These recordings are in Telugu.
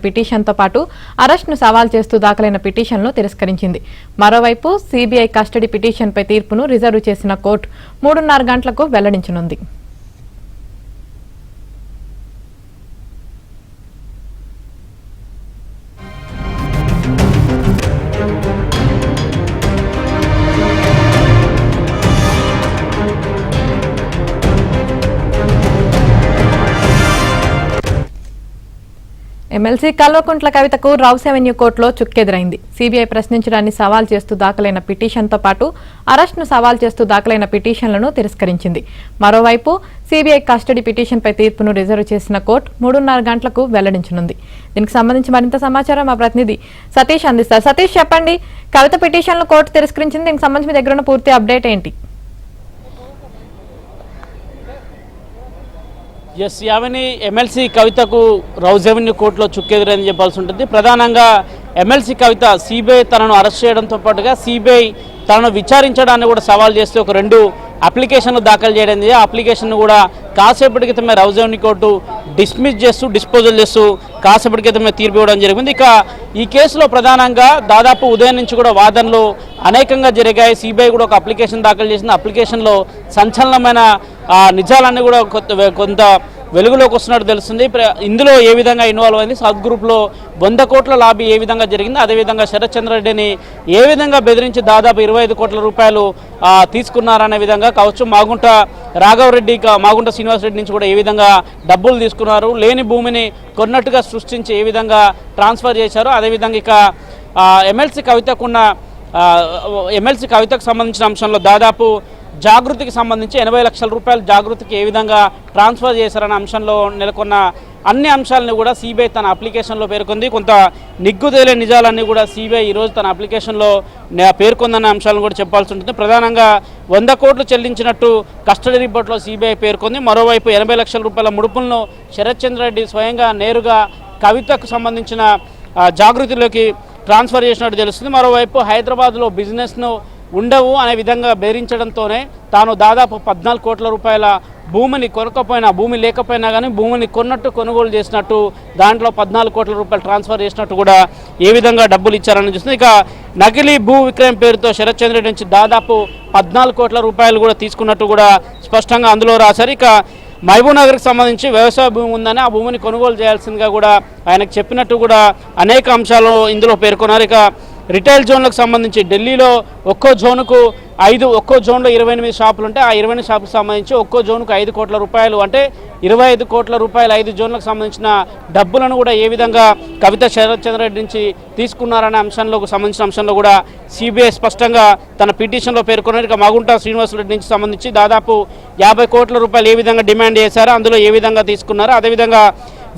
పిటిషన్తో పాటు అరెస్ట్ను సవాల్ చేస్తూ దాఖలైన పిటిషన్ను తిరస్కరించింది. మరోవైపు సీబీఐ కస్టడీ పిటిషన్పై తీర్పును రిజర్వ్ చేసిన కోర్టు 3:30 గంటలకు వెల్లడించనుంది. ఎమ్మెల్సీ కల్వకుంట్ల కవితకు రౌస్ అవెన్యూ కోర్టులో చుక్కెదురైంది. సీబీఐ ప్రశ్నించడాన్ని సవాల్ చేస్తూ దాఖలైన పిటిషన్తో పాటు అరెస్ట్ను సవాల్ చేస్తూ దాఖలైన పిటిషన్లను తిరస్కరించింది. మరోవైపు సీబీఐ కస్టడీ పిటిషన్పై తీర్పును రిజర్వ్ చేసిన కోర్టు 3:30 గంటలకు వెల్లడించనుంది. దీనికి సంబంధించి మరింత సమాచారం మా ప్రతినిధి సతీష్ అందిస్తారు. సతీష్, చెప్పండి, కవిత పిటిషన్లు కోర్టు తిరస్కరించింది. దీనికి సంబంధించి మీ దగ్గర ఉన్న పూర్తి అప్డేట్ ఏంటి? యావని ఎమ్మెల్సీ కవితకు రౌస్ అవెన్యూ కోర్టులో చుక్కెదురని చెప్పాల్సి ఉంటుంది. ప్రధానంగా ఎమ్మెల్సీ కవిత సిబిఐ తనను అరెస్ట్ చేయడంతో పాటుగా సిబిఐ తనను విచారించడాన్ని కూడా సవాల్ చేస్తూ ఒక 2 అప్లికేషన్లు దాఖలు చేయడం. ఆ అప్లికేషన్ కూడా కాసేపటి క్రితమే రౌస్ అవెన్యూ కోర్టు డిస్పోజల్ చేస్తూ కాసేపటి క్రితమే తీర్పు ఇవ్వడం జరిగింది. ఇక ఈ కేసులో ప్రధానంగా దాదాపు ఉదయం నుంచి కూడా వాదనలు అనేకంగా జరిగాయి. సిబిఐ కూడా ఒక అప్లికేషన్ దాఖలు చేసింది. అప్లికేషన్లో సంచలనమైన నిజాలన్నీ కూడా కొంత వెలుగులోకి వస్తున్నట్టు తెలుస్తుంది. ఇందులో ఏ విధంగా ఇన్వాల్వ్ అయింది, సౌత్ గ్రూప్లో 100 కోట్ల లాబీ ఏ విధంగా జరిగింది, అదేవిధంగా శరత్ చంద్రారెడ్డిని ఏ విధంగా బెదిరించి దాదాపు 25 కోట్ల రూపాయలు తీసుకున్నారనే విధంగా కావచ్చు, మాగుంట రాఘవరెడ్డి మాగుంట శ్రీనివాసరెడ్డి నుంచి కూడా ఏ విధంగా డబ్బులు తీసుకున్నారు, లేని భూమిని కొన్నట్టుగా సృష్టించి ఏ విధంగా ట్రాన్స్ఫర్ చేశారు, అదేవిధంగా ఇక ఎమ్మెల్సీ కవితకు సంబంధించిన అంశంలో దాదాపు జాగృతికి సంబంధించి 80 లక్షల రూపాయలు జాగృతికి ఏ విధంగా ట్రాన్స్ఫర్ చేశారనే అంశంలో నెలకొన్న అన్ని అంశాలను కూడా సిబిఐ తన అప్లికేషన్లో పేర్కొంది. కొంత నిగ్గుదేలే నిజాలన్నీ కూడా సిబిఐ ఈరోజు తన అప్లికేషన్లో పేర్కొందన్న అంశాలను కూడా చెప్పాల్సి ఉంటుంది. ప్రధానంగా 100 కోట్లు చెల్లించినట్టు కస్టడీ రిపోర్ట్లో సిబిఐ పేర్కొంది. మరోవైపు 80 లక్షల రూపాయల ముడుపులను శరత్ చంద్రారెడ్డి స్వయంగా నేరుగా కవితకు సంబంధించిన జాగృతిలోకి ట్రాన్స్ఫర్ చేసినట్టు తెలుస్తుంది. మరోవైపు హైదరాబాద్లో బిజినెస్ను ఉండవు అనే విధంగా బెదిరించడంతోనే తాను దాదాపు 14 కోట్ల రూపాయల భూమిని భూమి లేకపోయినా కానీ భూమిని కొనుగోలు చేసినట్టు, దాంట్లో 14 కోట్ల రూపాయలు ట్రాన్స్ఫర్ చేసినట్టు కూడా ఏ విధంగా డబ్బులు ఇచ్చారని చూస్తుంది. ఇక నకిలీ భూ విక్రయం పేరుతో శరత్ చంద్ర నుంచి దాదాపు 14 కోట్ల రూపాయలు కూడా తీసుకున్నట్టు కూడా స్పష్టంగా అందులో రాశారు. ఇక మహబూబ్ నగర్కి సంబంధించి వ్యవసాయ భూమి ఉందని ఆ భూమిని కొనుగోలు చేయాల్సిందిగా కూడా ఆయనకు చెప్పినట్టు కూడా అనేక అంశాలు ఇందులో పేర్కొన్నారు. ఇక రిటైల్ జోన్లకు సంబంధించి ఢిల్లీలో ఒక్కో జోన్లో 28 షాపులు ఉంటే ఆ 28 షాపులకు సంబంధించి ఒక్కో జోన్కు 5 కోట్ల రూపాయలు అంటే 25 కోట్ల రూపాయలు 5 జోన్లకు సంబంధించిన డబ్బులను కూడా ఏ విధంగా కవిత శరత్ చంద్రారెడ్డి నుంచి తీసుకున్నారనే సంబంధించిన అంశంలో కూడా సిబిఐ స్పష్టంగా తన పిటిషన్లో పేర్కొన్నారు. ఇక మాగుంట శ్రీనివాసరెడ్డి నుంచి సంబంధించి దాదాపు 50 కోట్ల రూపాయలు ఏ విధంగా డిమాండ్ చేశారో అందులో ఏ విధంగా తీసుకున్నారో, అదేవిధంగా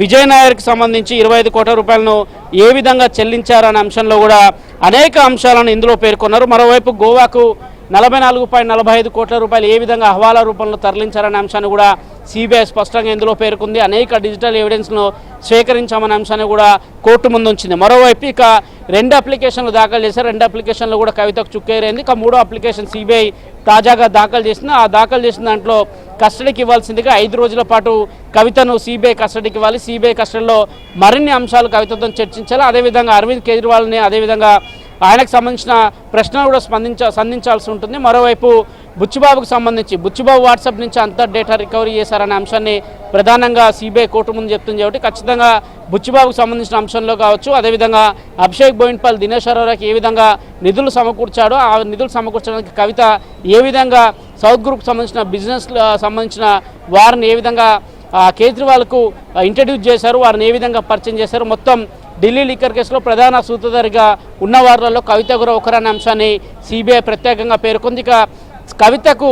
విజయ్ నాయర్కి సంబంధించి 25 కోట్ల రూపాయలను ఏ విధంగా చెల్లించారనే అంశంలో కూడా అనేక అంశాలను ఇందులో పేర్కొన్నారు. మరోవైపు గోవాకు 44.45 కోట్ల రూపాయలు ఏ విధంగా హవాలా రూపంలో తరలించారనే అంశాన్ని కూడా సిబిఐ స్పష్టంగా ఇందులో పేర్కొంది. అనేక డిజిటల్ ఎవిడెన్స్ను సేకరించామనే అంశాన్ని కూడా కోర్టు ముందు ఉంచింది. మరోవైపు ఇక 2 అప్లికేషన్లు దాఖలు చేశారు. 2 అప్లికేషన్లు కూడా కవితకు చుక్కేరైంది. ఇక 3వ అప్లికేషన్ సిబిఐ తాజాగా దాఖలు చేసింది. ఆ దాఖలు చేసిన దాంట్లో కస్టడీకి ఇవ్వాల్సిందిగా 5 రోజుల పాటు కవితను సిబిఐ కస్టడీకి ఇవ్వాలి. సిబిఐ కస్టడీలో మరిన్ని అంశాలు కవితతో చర్చించాలి. అదేవిధంగా అరవింద్ కేజ్రీవాల్ని అదేవిధంగా ఆయనకు సంబంధించిన ప్రశ్నలు కూడా సంధించాల్సి ఉంటుంది. మరోవైపు బుచ్చిబాబుకు సంబంధించి బుచ్చిబాబు వాట్సాప్ నుంచి అంతా డేటా రికవరీ చేశారనే అంశాన్ని ప్రధానంగా సిబిఐ కోర్టు ముందు చెప్తుంది. కాబట్టి ఖచ్చితంగా బుచ్చిబాబుకు సంబంధించిన అంశంలో కావచ్చు, అదేవిధంగా అభిషేక్ బోయిన్పల్లి దినేష్ అరోరాకి ఏ విధంగా నిధులు సమకూర్చాడో ఆ నిధులు సమకూర్చడానికి కవిత ఏ విధంగా సౌత్ గ్రూప్ సంబంధించిన బిజినెస్ సంబంధించిన వారిని ఏ విధంగా కేజ్రీవాల్కు ఇంట్రడ్యూస్ చేశారు, వారిని ఏ విధంగా పరిచయం చేశారు, మొత్తం ఢిల్లీ లిక్కర్ కేసులో ప్రధాన సూత్రధారిగా ఉన్న వారిలో కవిత కూడా ఒకరనే అంశాన్ని సిబిఐ ప్రత్యేకంగా పేర్కొంది. ఇక కవితకు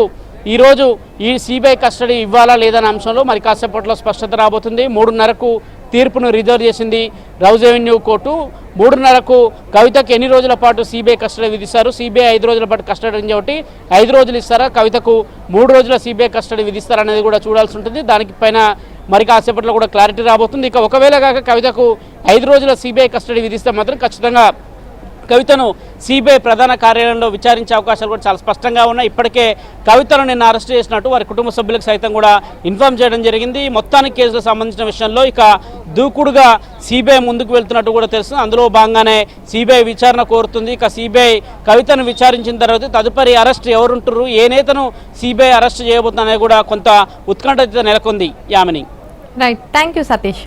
ఈరోజు ఈ సిబిఐ కస్టడీ ఇవ్వాలా లేదనే అంశంలో మరి కాసేపట్లో స్పష్టత రాబోతుంది. 3:30కు తీర్పును రిజర్వ్ చేసింది రౌస్ అవెన్యూ కోర్టు. 3:30కు కవితకు ఎన్ని రోజుల పాటు సిబిఐ కస్టడీ విధిస్తారు, సిబిఐ 5 రోజుల పాటు కస్టడీ కాబట్టి 5 రోజులు ఇస్తారా, కవితకు 3 రోజుల సిబిఐ కస్టడీ విధిస్తారనేది కూడా చూడాల్సి ఉంటుంది. దానిపైన మరి కాసేపట్లో కూడా క్లారిటీ రాబోతుంది. ఇక ఒకవేళ కాక కవితకు 5 రోజుల సిబిఐ కస్టడీ విధిస్తే మాత్రం ఖచ్చితంగా కవితను సిబిఐ ప్రధాన కార్యాలయంలో విచారించే అవకాశాలు కూడా చాలా స్పష్టంగా ఉన్నాయి. ఇప్పటికే కవితను నిన్న అరెస్ట్ చేసినట్టు వారి కుటుంబ సభ్యులకు సైతం కూడా ఇన్ఫార్మ్ చేయడం జరిగింది. మొత్తానికి కేసుకు సంబంధించిన విషయంలో ఇక దూకుడుగా సిబిఐ ముందుకు వెళ్తున్నట్టు కూడా తెలుస్తుంది. అందులో భాగంగానే సిబిఐ విచారణ కోరుతుంది. ఇక సిబిఐ కవితను విచారించిన తర్వాత తదుపరి అరెస్ట్ ఎవరుంటారు, ఏ నేతను సిబిఐ అరెస్ట్ చేయబోతుందనే కూడా కొంత ఉత్కంఠ నెలకొంది. Yamini. Right, thank you Satish.